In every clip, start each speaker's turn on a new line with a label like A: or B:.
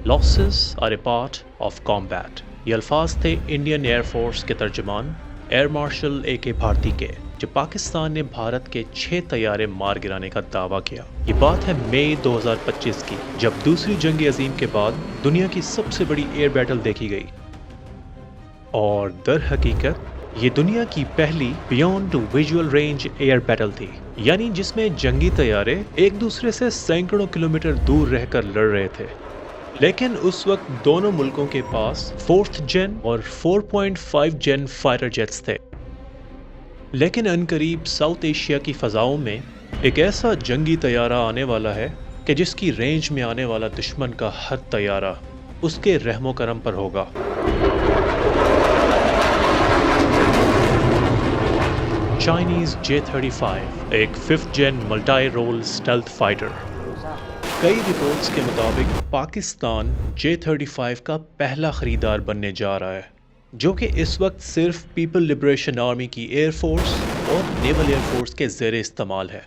A: Losses are a part of combat. ये अल्फाज थे इंडियन एयरफोर्स के तर्जमान एयर मार्शल AK भारती के, जब पाकिस्तान ने भारत के 6 तैयारे मार गिराने का दावा किया। ये बात है मई 2025 की, जब दूसरी जंग अजीम के बाद दुनिया की सबसे बड़ी एयर बैटल देखी गई। और दर हकीकत ये दुनिया की पहली beyond visual range air battle थी, यानी जिसमें जंगी तैयारे एक दूसरे से सैकड़ों किलोमीटर दूर रहकर लड़ रहे थे। लेकिन उस वक्त दोनों मुल्कों के पास 4th जेन और 4.5 जेन फाइटर जेट्स थे। लेकिन अनकरीब साउथ एशिया की फ़ज़ाओं में एक ऐसा जंगी तैयारा आने वाला है कि जिसकी रेंज में आने वाला दुश्मन का हर तैयारा उसके रहमो करम पर होगा। चाइनीज़ J-35 एक 5th जेन मल्टी रोल स्टेल्थ फाइटर। कई रिपोर्ट्स के मुताबिक पाकिस्तान J-35 का पहला ख़रीदार बनने जा रहा है, जो कि इस वक्त सिर्फ पीपल लिबरेशन आर्मी की एयरफोर्स और नेवल एयरफोर्स के ज़ेर इस्तेमाल है।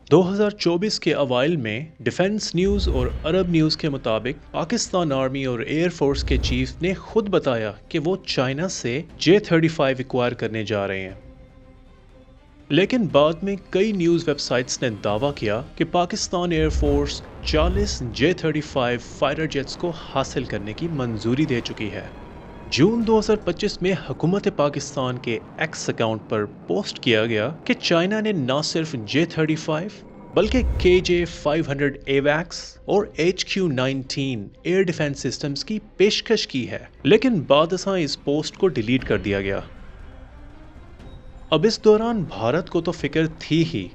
A: 2024 के अवाइल में डिफेंस न्यूज़ और अरब न्यूज़ के मुताबिक पाकिस्तान आर्मी और एयरफोर्स के चीफ ने खुद बताया कि वो चाइना से J-35 एक्वायर करने जा रहे हैं। लेकिन बाद में कई न्यूज़ वेबसाइट्स ने दावा किया कि Pakistan air force 40 J-35 fighter jets को हासिल करने की मंजूरी दे चुकी है। जून 2025 में हुकूमत पाकिस्तान के एक्स अकाउंट पर पोस्ट किया गया कि चाइना ने न सिर्फ J-35 बल्कि KJ-500 AWACS और HQ-19 एयर डिफेंस सिस्टम्स की पेशकश की है, लेकिन बादशाह इस पोस्ट को डिलीट कर दिया गया। अब इस दौरान भारत को तो फिक्र थी ही,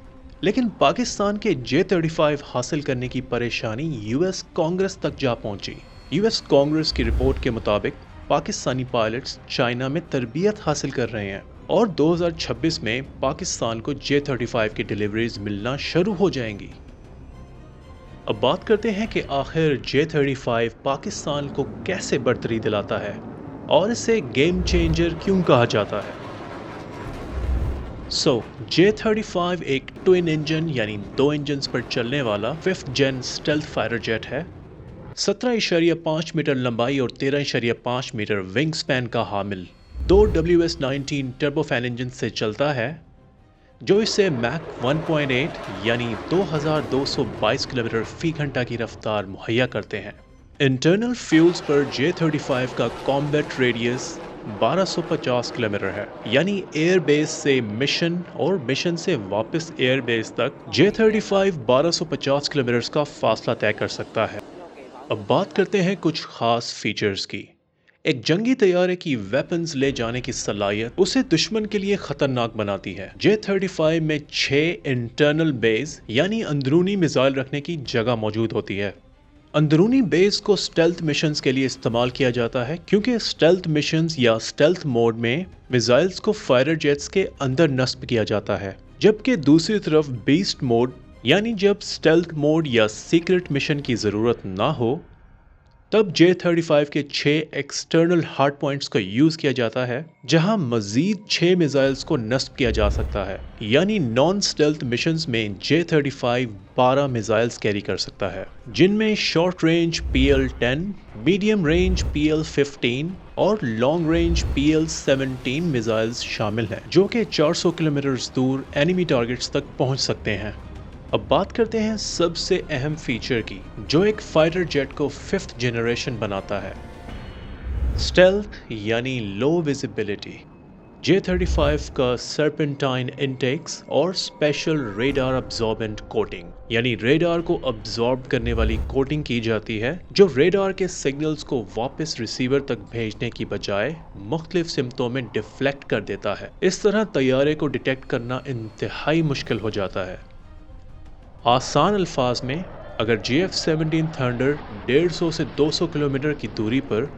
A: लेकिन पाकिस्तान के J-35 हासिल करने की परेशानी US कांग्रेस तक जा पहुंची। US कांग्रेस की रिपोर्ट के मुताबिक पाकिस्तानी पायलट्स चाइना में तरबियत हासिल कर रहे हैं और 2026 में पाकिस्तान को J-35 की डिलीवरीज मिलना शुरू हो जाएंगी। अब बात करते हैं कि आखिर J-35 पाकिस्तान को कैसे बरतरी दिलाता है और इसे गेम चेंजर क्यों कहा जाता है। J-35 एक ट्विन इंजन यानी 2 इंजन्स पर चलने वाला 5th जेन स्टेल्थ फाइटर जेट है। 17.5 मीटर लंबाई और 13.5 मीटर विंग स्पैन का हामिल 2 WS-19 टर्बोफैन इंजन से चलता है, जो इसे मैक 1.8 यानी 2222 किलोमीटर फी घंटा की रफ्तार मुहैया करते हैं। इंटरनल फ्यूल्स पर J-35 का कॉम्बैट रेडियस 1250 किलोमीटर है, यानी एयर बेस से मिशन और मिशन से वापस एयर बेस तक J-35 1250 किलोमीटर का फासला तय कर सकता है। अब बात करते हैं कुछ खास फीचर्स की। एक जंगी तैयारे की वेपन्स ले जाने की सलाहियत उसे दुश्मन के लिए खतरनाक बनाती है। J-35 में 6 इंटरनल बेस यानी अंदरूनी मिसाइल रखने की जगह मौजूद होती है। अंदरूनी बेस को स्टेल्थ मिशंस के लिए इस्तेमाल किया जाता है, क्योंकि स्टेल्थ मिशंस या स्टेल्थ मोड में मिसाइल्स को फाइटर जेट्स के अंदर नस्ब किया जाता है, जबकि दूसरी तरफ बीस्ट मोड यानी जब स्टेल्थ मोड या सीक्रेट मिशन की ज़रूरत ना हो, तब J-35 के 6 एक्सटर्नल हार्ड पॉइंट्स का यूज़ किया जाता है, जहां मज़ीद 6 मिसाइल्स को नस्ब किया जा सकता है। यानी नॉन स्टेल्थ मिशंस में J-35 12 मिसाइल्स कैरी कर सकता है, जिनमें short range PL-10, medium range PL-15 और लॉन्ग रेंज PL-17 मिसाइल्स शामिल हैं, जो कि 400 किलोमीटर दूर एनिमी टारगेट्स तक पहुंच सकते हैं। अब बात करते हैं सबसे अहम फीचर की, जो एक फाइटर जेट को 5th जनरेशन बनाता है, स्टेल्थ यानी लो विजिबिलिटी। J-35 का सर्पेंटाइन इंटेक्स और स्पेशल रेडार अब्जॉर्बेंट कोटिंग यानी रेडार को अब्जॉर्ब करने वाली कोटिंग की जाती है, जो रेडार के सिग्नल्स को वापस रिसीवर तक भेजने की बजाय मुख्तलिफ सिमतों में डिफ्लेक्ट कर देता है। इस तरह तैयारे को डिटेक्ट करना इंतहाई मुश्किल हो जाता है। आसान अल्फाज में, अगर JF-17 थंडर 150 से 200 किलोमीटर की दूरी पर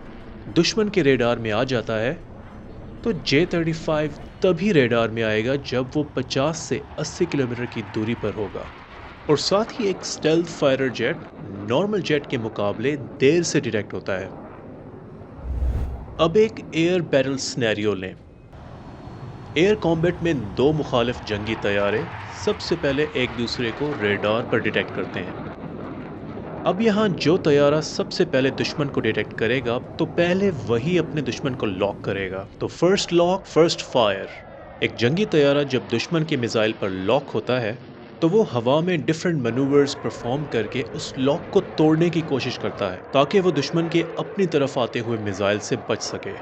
A: दुश्मन के रेडार में आ जाता है, तो J-35 तभी रेडार में आएगा जब वो 50 से 80 किलोमीटर की दूरी पर होगा। और साथ ही एक stealth fighter jet normal jet के मुकाबले देर से डिटेक्ट होता है। अब एक एयर बैटल सिनेरियो लें। एयर कॉम्बैट में 2 मुखालिफ जंगी तैयारे सबसे पहले एक दूसरे को रेडार पर डिटेक्ट करते हैं। अब यहाँ जो तैयारा सबसे पहले दुश्मन को डिटेक्ट करेगा तो पहले वही अपने दुश्मन को लॉक करेगा। तो फर्स्ट लॉक फर्स्ट फायर। एक जंगी तैयारा जब दुश्मन के मिसाइल पर लॉक होता है तो वो हवा में डिफरेंट मैनूवर्स परफॉर्म करके उस लॉक को तोड़ने की कोशिश करता है ताकि वो दुश्मन के अपनी तरफ आते हुए मिसाइल से बच सके।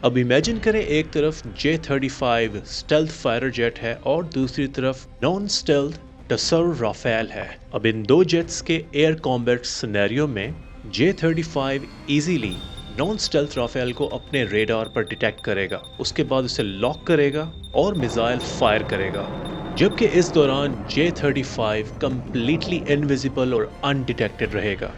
A: अब इमेजिन करें एक तरफ J-35 स्टेल्थ फाइटर जेट है और दूसरी तरफ नॉन स्टेल्थ डसर राफेल है। अब इन दो जेट्स के एयर कॉम्बैट सिनेरियो में J-35 easily non stealth Rafale को अपने रेडार पर डिटेक्ट करेगा, उसके बाद उसे लॉक करेगा और मिसाइल फायर करेगा, जबकि इस दौरान J-35 कंप्लीटली इनविजिबल और अनडिटेक्टेड रहेगा।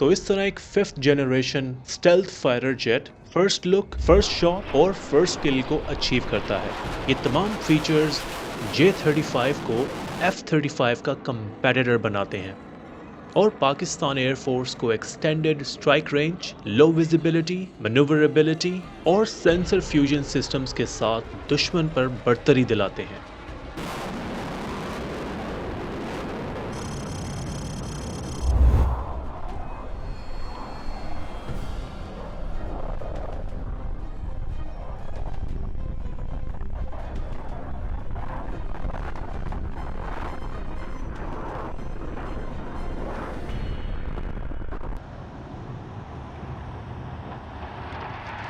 A: तो इस तरह एक 5th generation stealth fighter jet first look, first shot और फर्स्ट किल को अचीव करता है। ये तमाम फीचर्स J-35 को F-35 का कंपेटिटर बनाते हैं और पाकिस्तान एयरफोर्स को एक्सटेंडेड स्ट्राइक रेंज, लो विजिबिलिटी, मैन्यूवरेबिलिटी और सेंसर फ्यूजन सिस्टम्स के साथ दुश्मन पर बढ़तरी दिलाते हैं।